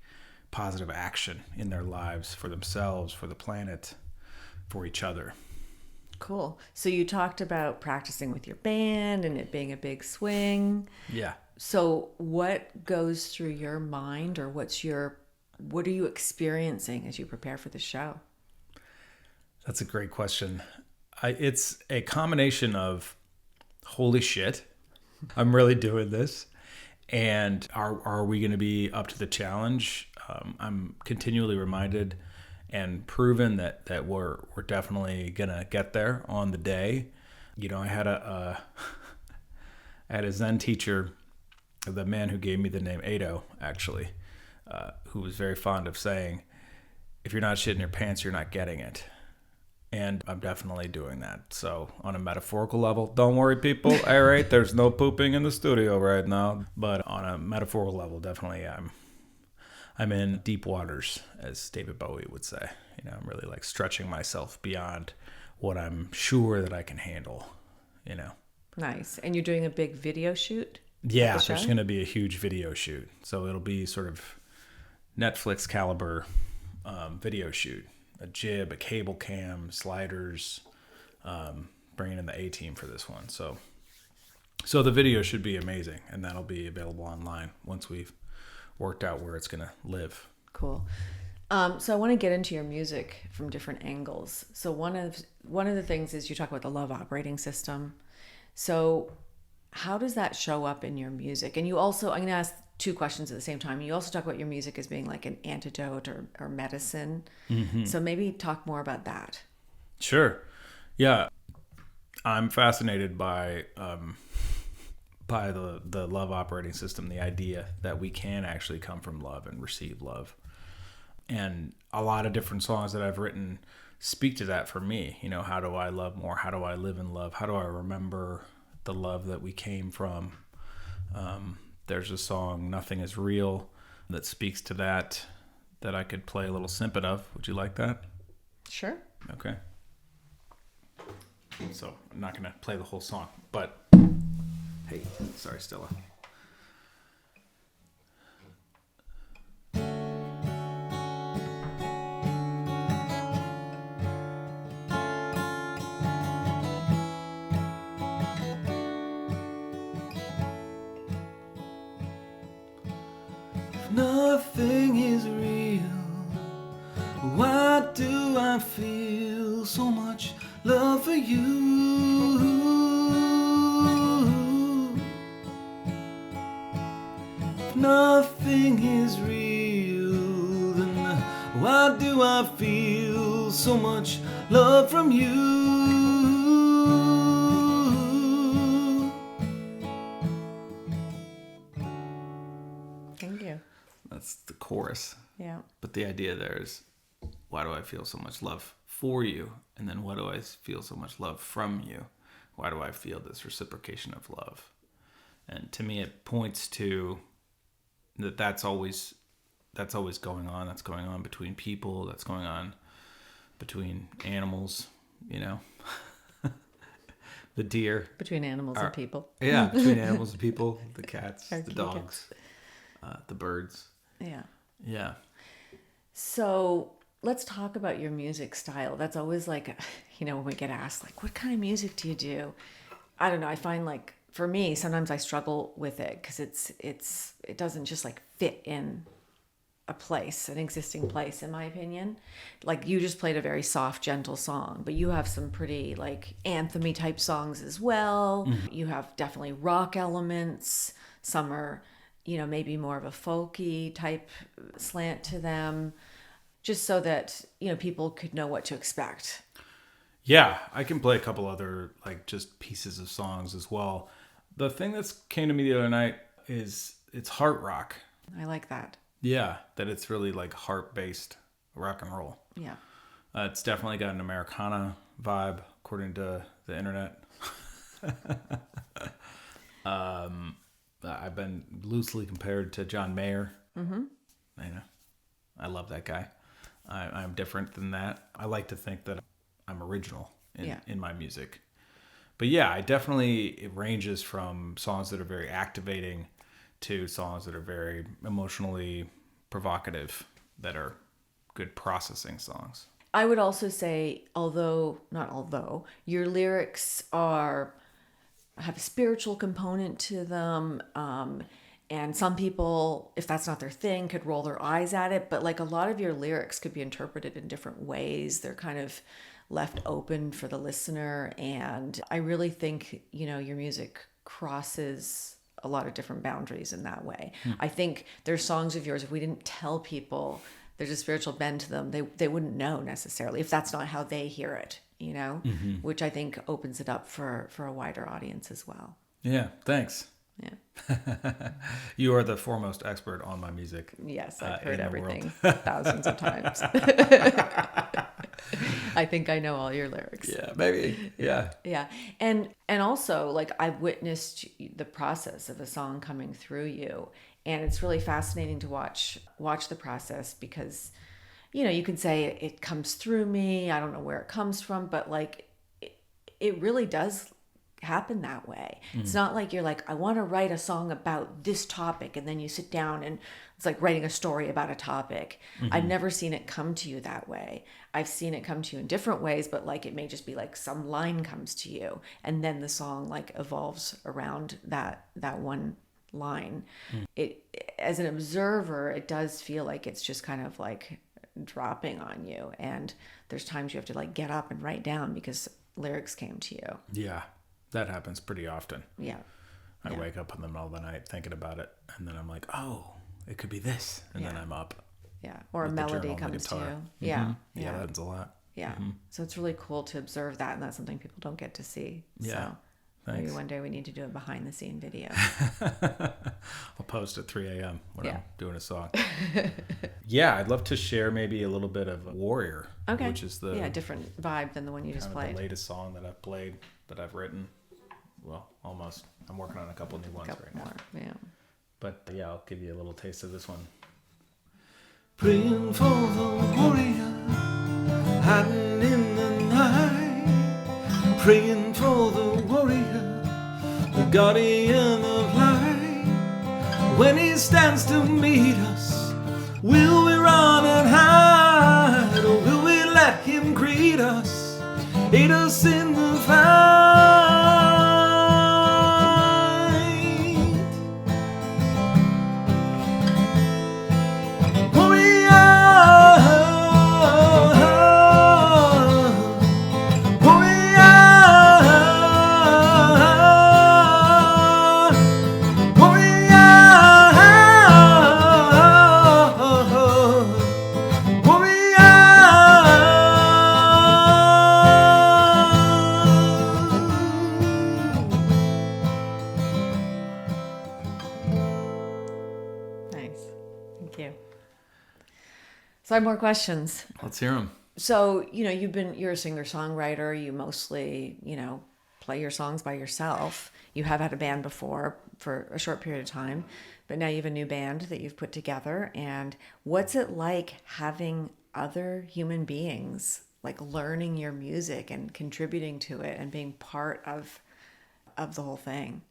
positive action in their lives for themselves, for the planet, for each other. Cool. So you talked about practicing with your band and it being a big swing. Yeah. So what goes through your mind, or what are you experiencing as you prepare for the show? That's a great question. It's a combination of holy shit, I'm really doing this. And are we going to be up to the challenge? I'm continually reminded and proven that we're definitely gonna get there on the day. I had a Zen teacher, the man who gave me the name Eido, actually, who was very fond of saying, "If you're not shitting your pants, you're not getting it." And I'm definitely doing that. So on a metaphorical level, don't worry, people. All right, there's no pooping in the studio right now. But on a metaphorical level, definitely I'm in deep waters, as David Bowie would say. I'm really like stretching myself beyond what I'm sure that I can handle, Nice. And you're doing a big video shoot? Yeah, there's going to be a huge video shoot. So it'll be sort of Netflix caliber video shoot. A jib, a cable cam, sliders, bringing in the A-team for this one. So the video should be amazing, and that'll be available online once we've worked out where it's going to live. Cool. So I want to get into your music from different angles. So one of the things is you talk about the love operating system. So how does that show up in your music? And you also, I'm going to ask two questions at the same time. You also talk about your music as being like an antidote or medicine. Mm-hmm. So maybe talk more about that. Sure. Yeah. I'm fascinated by the love operating system, the idea that we can actually come from love and receive love. And a lot of different songs that I've written speak to that for me. How do I love more? How do I live in love? How do I remember the love that we came from? There's a song, Nothing Is Real, that speaks to that I could play a little snippet of. Would you like that? Sure. Okay. So I'm not going to play the whole song, but hey, sorry, Stella. Nothing is real. Why do I feel so much love for you? If nothing is real, then why do I feel so much love from you? Thank you. That's the chorus. Yeah. But the idea there is, why do I feel so much love for you? And then why do I feel so much love from you? Why do I feel this reciprocation of love? And to me, it points to that's always that's always going on. That's going on between people. That's going on between animals, you know. The deer. Between animals and people. Yeah, between animals and people. The cats, Our the kitty dogs, the birds. Yeah. Yeah. So let's talk about your music style. That's always like, you know, when we get asked, like, what kind of music do you do? I don't know. I find like, for me, sometimes I struggle with it because it doesn't just like fit in a place, an existing place, in my opinion. Like you just played a very soft, gentle song, but you have some pretty like anthem-y type songs as well. Mm-hmm. You have definitely rock elements. Some are, you know, maybe more of a folky type slant to them, just so that, you know, people could know what to expect. Yeah, I can play a couple other like just pieces of songs as well. The thing that came to me the other night is it's heart rock. I like that. Yeah, that it's really like heart-based rock and roll. Yeah. It's definitely got an Americana vibe, according to the internet. I've been loosely compared to John Mayer. Mm-hmm. I know. I love that guy. I'm different than that. I like to think that I'm original in my music. But yeah, it ranges from songs that are very activating to songs that are very emotionally provocative, that are good processing songs. I would also say, your lyrics have a spiritual component to them. And some people, if that's not their thing, could roll their eyes at it. But like a lot of your lyrics could be interpreted in different ways. They're kind of left open for the listener. And I really think, you know, your music crosses a lot of different boundaries in that way. I think there's songs of yours, if we didn't tell people there's a spiritual bend to them, they wouldn't know necessarily if that's not how they hear it, you know, which I think opens it up for a wider audience as well. Yeah, thanks. Yeah. You are the foremost expert on my music. Yes, I've heard everything thousands of times. I think I know all your lyrics. Yeah, maybe. Yeah. Yeah. And also, like, I've witnessed the process of a song coming through you, and it's really fascinating to watch the process because, you know, you can say it comes through me, I don't know where it comes from, but like it really does happen that way. It's not like you're like, I want to write a song about this topic, and then you sit down and it's like writing a story about a topic. I've never seen it come to you that way. I've seen it come to you in different ways, but like it may just be like some line comes to you and then the song like evolves around that one line. It, as an observer, it does feel like it's just kind of like dropping on you, and there's times you have to like get up and write down because lyrics came to you. Yeah. That happens pretty often. Yeah. I wake up in the middle of the night thinking about it, and then I'm like, oh, it could be this. And then I'm up. Yeah. Or a melody comes to you. Yeah. Yeah, that happens a lot. Yeah. So it's really cool to observe that, and that's something people don't get to see. Yeah. So thanks. maybe one day we need to do a behind the scene video. I'll post at 3 a.m. when I'm doing a song. Yeah, I'd love to share maybe a little bit of Warrior. Okay. Which is the different vibe than the one you just played. The latest song that I've played, that I've written. Well, almost. I'm working on a couple new ones right now. Yeah. But yeah, I'll give you a little taste of this one. Praying for the warrior, hiding in the night. Praying for the warrior, the guardian of light. When he stands to meet us, will we run and hide, or will we let him greet us, aid us in the fight? So I have more questions. Let's hear them. So, you know, you're a singer-songwriter. You mostly, you know, play your songs by yourself. You have had a band before, for a short period of time, but now you have a new band that you've put together. And what's it like having other human beings like learning your music and contributing to it and being part of the whole thing?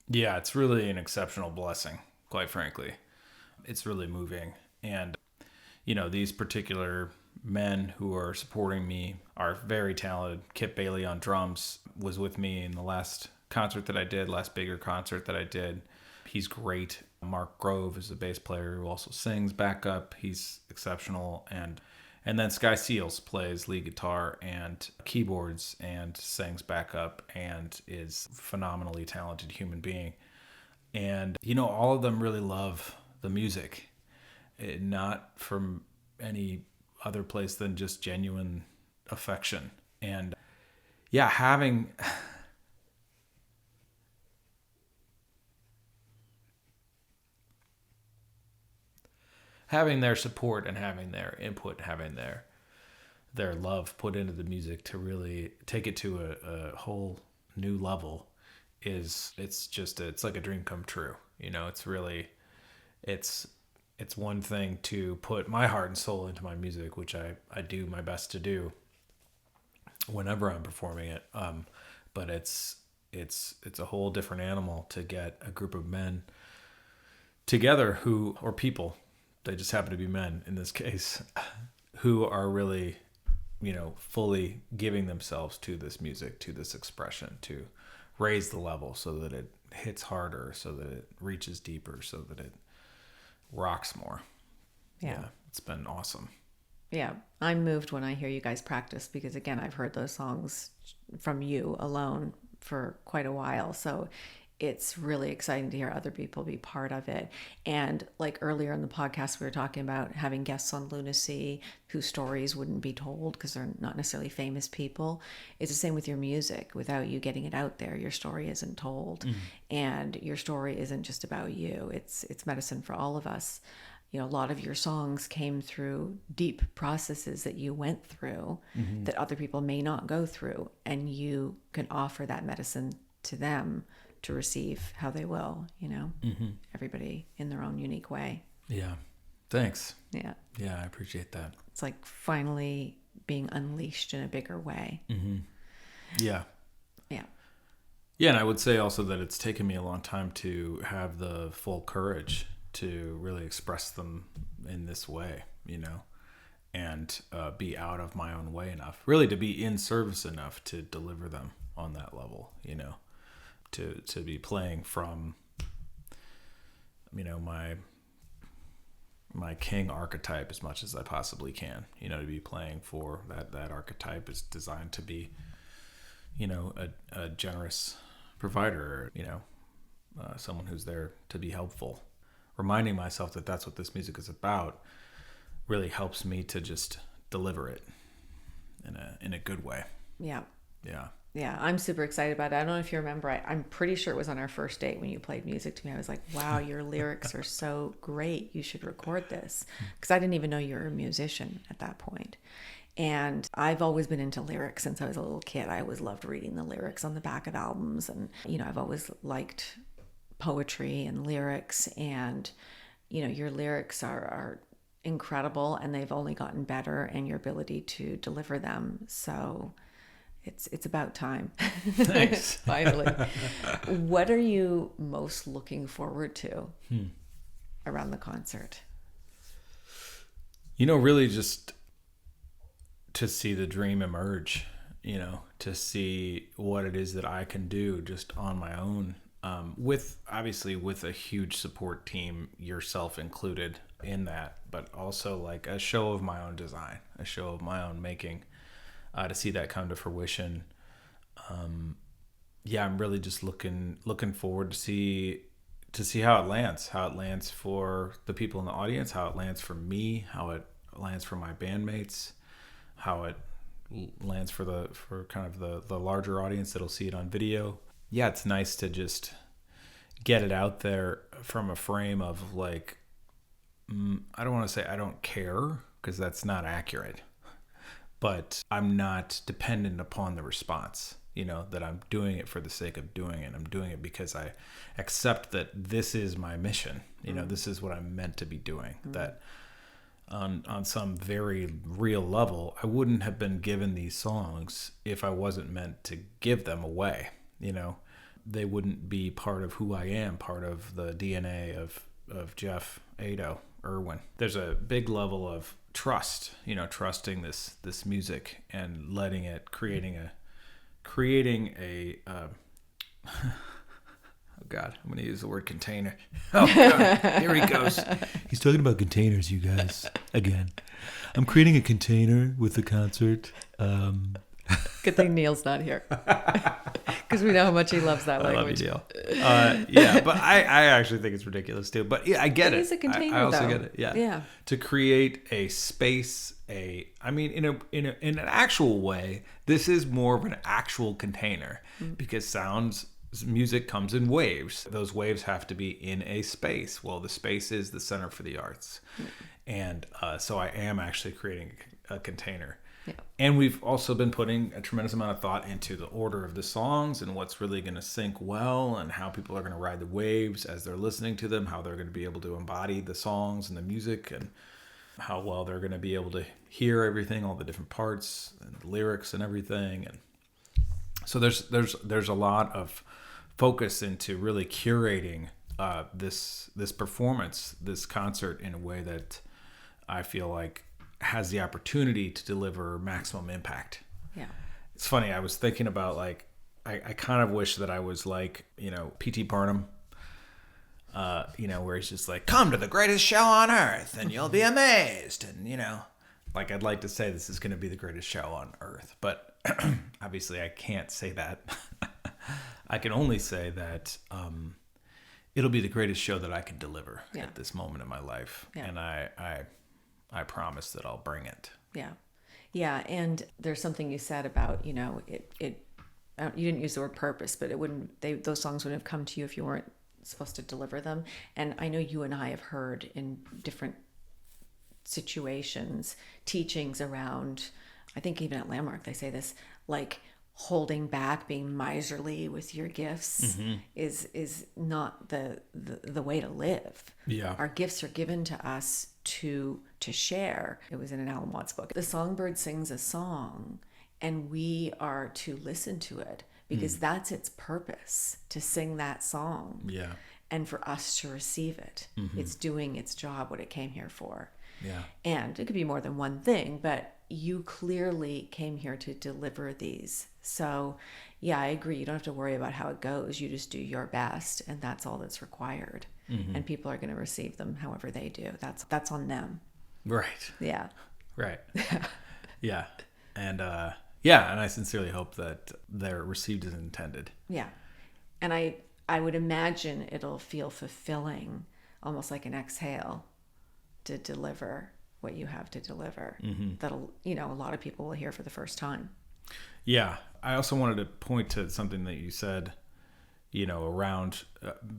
Yeah, it's really an exceptional blessing, quite frankly. It's really moving. And, these particular men who are supporting me are very talented. Kip Bailey on drums was with me in the last bigger concert that I did. He's great. Mark Grove is the bass player who also sings backup. He's exceptional. And then Sky Seals plays lead guitar and keyboards and sings backup and is a phenomenally talented human being. And, all of them really love the music, not from any other place than just genuine affection. And yeah, having their support and having their input, having their love put into the music to really take it to a whole new level it's like a dream come true. It's one thing to put my heart and soul into my music, which I do my best to do whenever I'm performing it. But it's a whole different animal to get a group of men together or people, they just happen to be men in this case, who are really, fully giving themselves to this music, to this expression, to raise the level so that it hits harder, so that it reaches deeper, so that it rocks more. Yeah, it's been awesome. Yeah, I'm moved when I hear you guys practice because, again, I've heard those songs from you alone for quite a while. So it's really exciting to hear other people be part of it. And like earlier in the podcast, we were talking about having guests on Lunacy whose stories wouldn't be told because they're not necessarily famous people. It's the same with your music. Without you getting it out there, your story isn't told. And your story isn't just about you. It's medicine for all of us. A lot of your songs came through deep processes that you went through that other people may not go through. And you can offer that medicine to them to receive how they will, everybody in their own unique way. Yeah. Thanks. Yeah. Yeah, I appreciate that. It's like finally being unleashed in a bigger way. Yeah. Yeah. Yeah, and I would say also that it's taken me a long time to have the full courage to really express them in this way, and be out of my own way enough, really to be in service enough to deliver them on that level, to be playing from, my king archetype as much as I possibly can, to be playing for that archetype is designed to be, a generous provider, someone who's there to be helpful. Reminding myself that that's what this music is about really helps me to just deliver it in a good way. Yeah. Yeah. Yeah, I'm super excited about it. I don't know if you remember, I'm pretty sure it was on our first date when you played music to me. I was like, wow, your lyrics are so great. You should record this. Because I didn't even know you were a musician at that point. And I've always been into lyrics since I was a little kid. I always loved reading the lyrics on the back of albums. And, I've always liked poetry and lyrics. And, your lyrics are incredible and they've only gotten better, and your ability to deliver them. So it's about time. Thanks. Finally. What are you most looking forward to around the concert? Really just to see the dream emerge, to see what it is that I can do just on my own, with a huge support team, yourself included in that, but also like a show of my own design, a show of my own making. To see that come to fruition. I'm really just looking forward to see how it lands for the people in the audience, how it lands for me, how it lands for my bandmates, how it lands for kind of the larger audience that'll see it on video. Yeah, it's nice to just get it out there from a frame of like, I don't want to say I don't care, because that's not accurate. But I'm not dependent upon the response. that I'm doing it for the sake of doing it. I'm doing it because I accept that this is my mission. This is what I'm meant to be doing. That on some very real level, I wouldn't have been given these songs if I wasn't meant to give them away. They wouldn't be part of who I am, part of the DNA of Geoff Eido, Erwin. There's a big level of trust, trusting this music and letting it, creating a oh God, I'm going to use the word container. Oh God, here he goes. He's talking about containers, you guys, again. I'm creating a container with the concert. Good thing Neil's not here. Because we know how much he loves that language. I love you, Neil. Yeah, but I actually think it's ridiculous too. But yeah, I get it. It is a container, I also though. get it. Yeah. Yeah. To create a space, in an actual way, this is more of an actual container because music comes in waves. Those waves have to be in a space. Well, the space is the Center for the Arts. And so I am actually creating a container. Yeah. And we've also been putting a tremendous amount of thought into the order of the songs and what's really going to sync well and how people are going to ride the waves as they're listening to them, how they're going to be able to embody the songs and the music, and how well they're going to be able to hear everything, all the different parts and the lyrics and everything. And so there's a lot of focus into really curating this performance, this concert, in a way that I feel like has the opportunity to deliver maximum impact. Yeah. It's funny, I was thinking about I kind of wish that I was like, P.T. Barnum, where he's just like, come to the greatest show on earth and you'll be amazed. And, I'd like to say this is going to be the greatest show on earth, but obviously I can't say that. I can only say that it'll be the greatest show that I can deliver at this moment in my life. Yeah. And I promise that I'll bring it. Yeah. Yeah. And there's something you said about, you didn't use the word purpose, but those songs wouldn't have come to you if you weren't supposed to deliver them. And I know you and I have heard in different situations, teachings around, I think even at Landmark, they say this, like holding back, being miserly with your gifts is not the way to live. Yeah. Our gifts are given to us to share. It was in an Alan Watts book. The songbird sings a song and we are to listen to it because that's its purpose, to sing that song. Yeah. And for us to receive it. It's doing its job, what it came here for. Yeah. And it could be more than one thing, but you clearly came here to deliver these. So yeah, I agree. You don't have to worry about how it goes. You just do your best, and that's all that's required. And people are going to receive them however they do. That's on them. Right. Yeah. Right. Yeah. And and I sincerely hope that they're received as intended. Yeah. And I would imagine it'll feel fulfilling, almost like an exhale, to deliver what you have to deliver. That'll, a lot of people will hear for the first time. Yeah. I also wanted to point to something that you said, around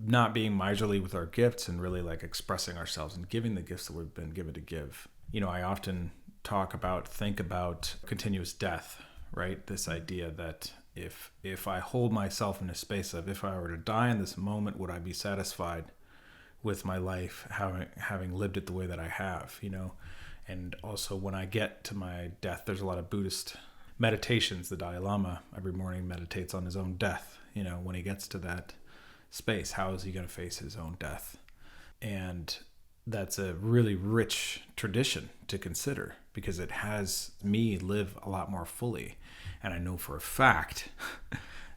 not being miserly with our gifts and really like expressing ourselves and giving the gifts that we've been given to give. I often think about continuous death, right? This idea that if I hold myself in a space of, if I were to die in this moment, would I be satisfied with my life, having lived it the way that I have, And also when I get to my death, there's a lot of Buddhist meditations. The Dalai Lama every morning meditates on his own death. When he gets to that space, how is he going to face his own death? And that's a really rich tradition to consider because it has me live a lot more fully. And I know for a fact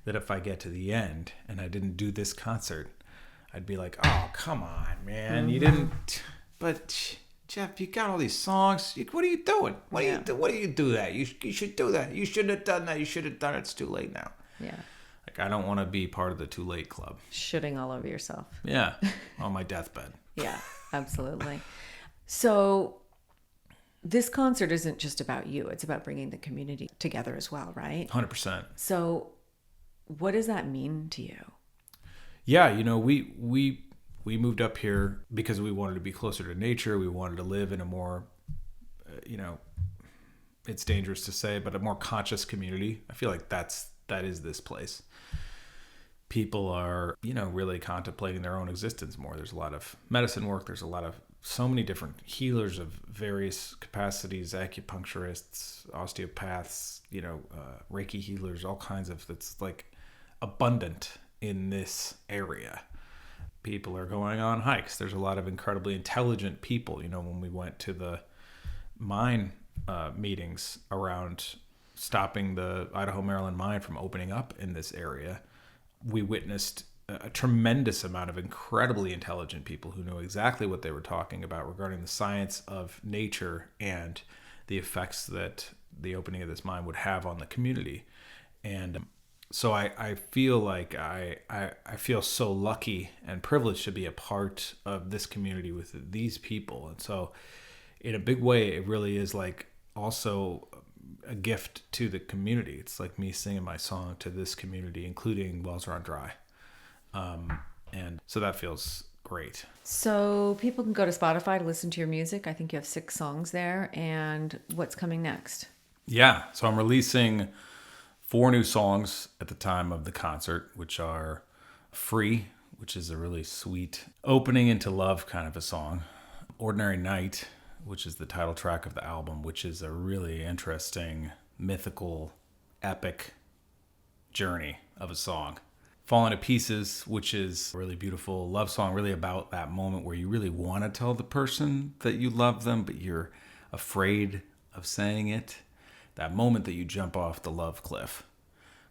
that if I get to the end and I didn't do this concert, I'd be like, oh, come on, man. You didn't. But Geoff, you got all these songs. What are you doing? What do you do that? You should do that. You shouldn't have done that. You should have done it. It's too late now. Yeah. I don't want to be part of the too late club. Shitting all over yourself. Yeah. On my deathbed. Yeah, absolutely. So this concert isn't just about you. It's about bringing the community together as well, right? 100%. So what does that mean to you? Yeah, we moved up here because we wanted to be closer to nature. We wanted to live in a more, it's dangerous to say, but a more conscious community. I feel like that's that is this place. People are, really contemplating their own existence more. There's a lot of medicine work. There's so many different healers of various capacities, acupuncturists, osteopaths, Reiki healers, all kinds of, it's like abundant in this area. People are going on hikes. There's a lot of incredibly intelligent people. When we went to the mine meetings around stopping the Idaho, Maryland mine from opening up in this area, we witnessed a tremendous amount of incredibly intelligent people who knew exactly what they were talking about regarding the science of nature and the effects that the opening of this mine would have on the community. And so I feel like I feel so lucky and privileged to be a part of this community with these people. And so in a big way, it really is like also a gift to the community. It's like me singing my song to this community, including Wells Run Dry. And so that feels great. So people can go to Spotify to listen to your music. I think you have 6 songs there. And what's coming next? Yeah. So I'm releasing 4 new songs at the time of the concert, which are Free, which is a really sweet opening into love kind of a song. Ordinary Night, which is the title track of the album, which is a really interesting, mythical, epic journey of a song. Falling to Pieces, which is a really beautiful love song, really about that moment where you really want to tell the person that you love them, but you're afraid of saying it. That moment that you jump off the love cliff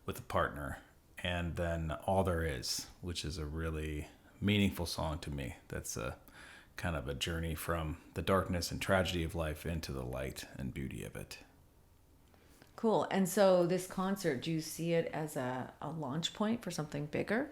with a partner. And then All There Is, which is a really meaningful song to me. That's a kind of a journey from the darkness and tragedy of life into the light and beauty of it. Cool. And so this concert, do you see it as a launch point for something bigger?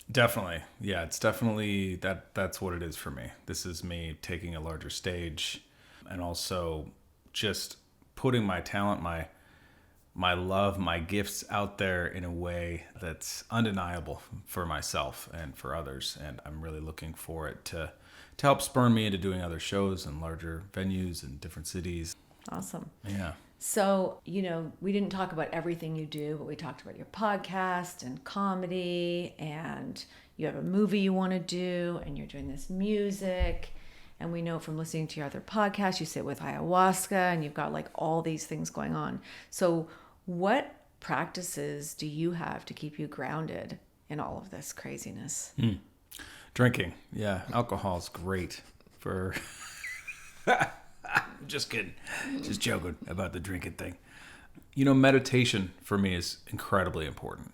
Definitely. Yeah, it's definitely that's what it is for me. This is me taking a larger stage and also just putting my talent, my love, my gifts out there in a way that's undeniable for myself and for others. And I'm really looking for it to help spur me into doing other shows and larger venues in different cities. Awesome. Yeah. So, we didn't talk about everything you do, but we talked about your podcast and comedy, and you have a movie you want to do, and you're doing this music. And we know from listening to your other podcasts, you sit with ayahuasca, and you've got like all these things going on. So what practices do you have to keep you grounded in all of this craziness? Drinking. Yeah. Alcohol is great for... Just kidding. Just joking about the drinking thing. Meditation for me is incredibly important.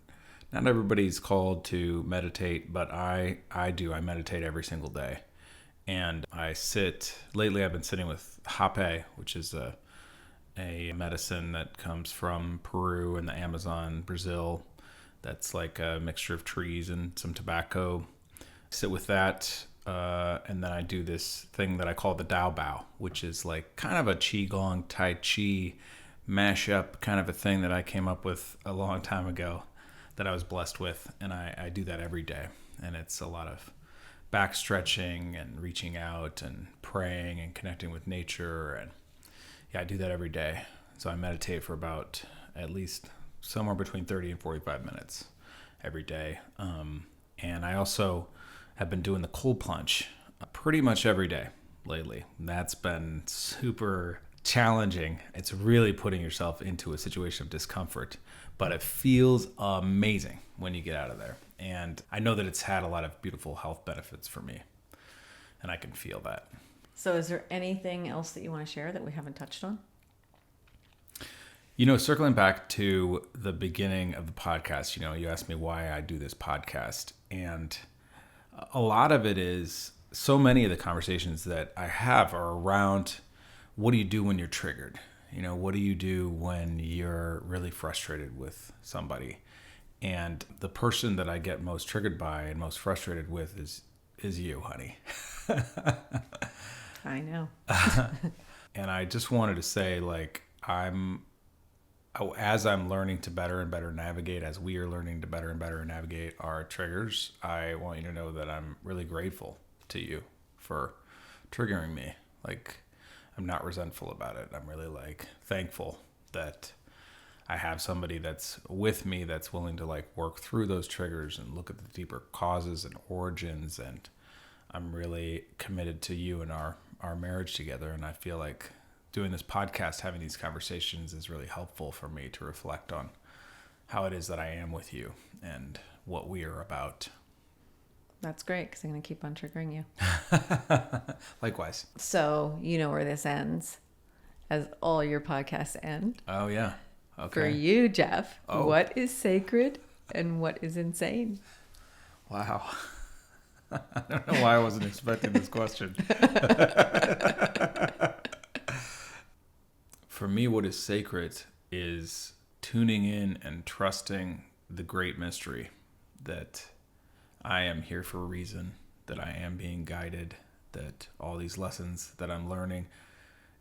Not everybody's called to meditate, but I do. I meditate every single day. And lately I've been sitting with hape, which is a medicine that comes from Peru and the Amazon, Brazil. That's like a mixture of trees and some tobacco. I sit with that. And then I do this thing that I call the Dao Bao, which is like kind of a Qigong, Tai Chi mashup kind of a thing that I came up with a long time ago that I was blessed with. And I do that every day. And it's a lot of back stretching and reaching out and praying and connecting with nature. And yeah, I do that every day. So I meditate for about at least somewhere between 30 and 45 minutes every day. And I also have been doing the cold plunge pretty much every day lately. That's been super challenging. It's really putting yourself into a situation of discomfort, but it feels amazing when you get out of there. And I know that it's had a lot of beautiful health benefits for me, and I can feel that. So is there anything else that you want to share that we haven't touched on? Circling back to the beginning of the podcast, you asked me why I do this podcast, and a lot of it is so many of the conversations that I have are around what do you do when you're triggered? What do you do when you're really frustrated with somebody? And the person that I get most triggered by and most frustrated with is you, honey. I know. And I just wanted to say, like, as I'm learning to better and better navigate, as we are learning to better and better navigate our triggers, I want you to know that I'm really grateful to you for triggering me. Like, I'm not resentful about it. I'm really thankful that I have somebody that's with me that's willing to like work through those triggers and look at the deeper causes and origins. And I'm really committed to you and our marriage together. And I feel like doing this podcast, having these conversations is really helpful for me to reflect on how it is that I am with you and what we are about. That's great, because I'm going to keep on triggering you. Likewise. So you know where this ends, as all your podcasts end. Oh, yeah. Okay. For you, Geoff, Oh. what is sacred and what is insane? Wow. I don't know why I wasn't expecting this question. For me, what is sacred is tuning in and trusting the great mystery that I am here for a reason, that I am being guided, that all these lessons that I'm learning,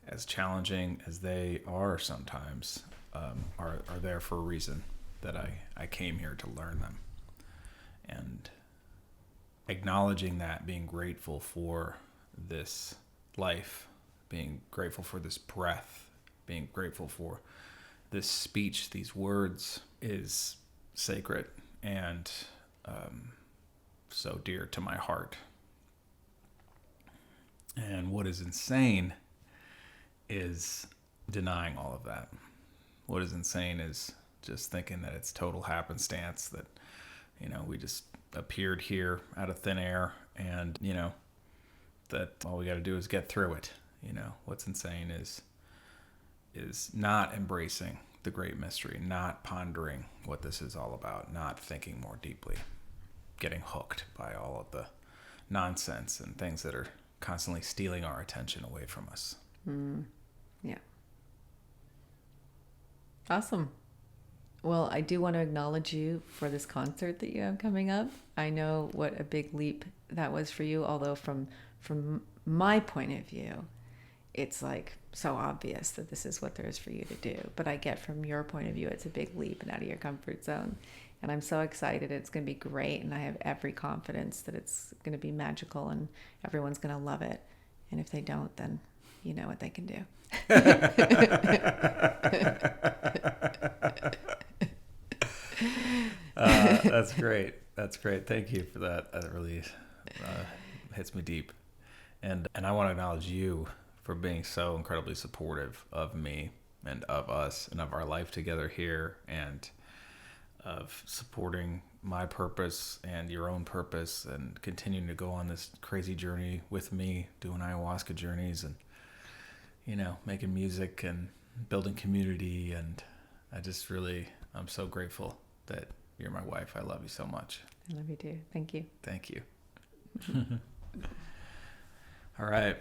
as challenging as they are sometimes, are there for a reason, that I came here to learn them. And acknowledging that, being grateful for this life, being grateful for this breath, being grateful for this speech, these words, is sacred and so dear to my heart. And what is insane is denying all of that. What is insane is just thinking that it's total happenstance, that, you know, we just appeared here out of thin air and, you know, that all we got to do is get through it. You know, what's insane is not embracing the great mystery, not pondering what this is all about, not thinking more deeply, getting hooked by all of the nonsense and things that are constantly stealing our attention away from us. Yeah. Awesome. Well, I do want to acknowledge you for this concert that you have coming up. I know what a big leap that was for you, although from my point of view, it's like so obvious that this is what there is for you to do. But I get from your point of view, it's a big leap and out of your comfort zone. And I'm so excited. It's going to be great. And I have every confidence that it's going to be magical and everyone's going to love it. And if they don't, then you know what they can do. That's great. That's great. Thank you for that. That really hits me deep. And I want to acknowledge you for being so incredibly supportive of me and of us and of our life together here, and of supporting my purpose and your own purpose, and continuing to go on this crazy journey with me, doing ayahuasca journeys and, you know, making music and building community. And I'm so grateful that you're my wife. I love you so much. I love you too. Thank you. Thank you. All right.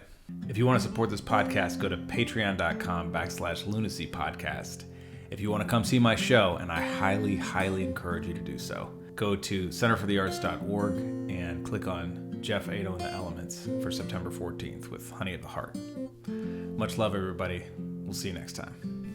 If you want to support this podcast, go to patreon.com/Lunacy podcast. If you want to come see my show, and I highly, highly encourage you to do so, go to centerforthearts.org and click on Geoff Eido and the Elements for September 14th with Honey of the Heart. Much love, everybody. We'll see you next time.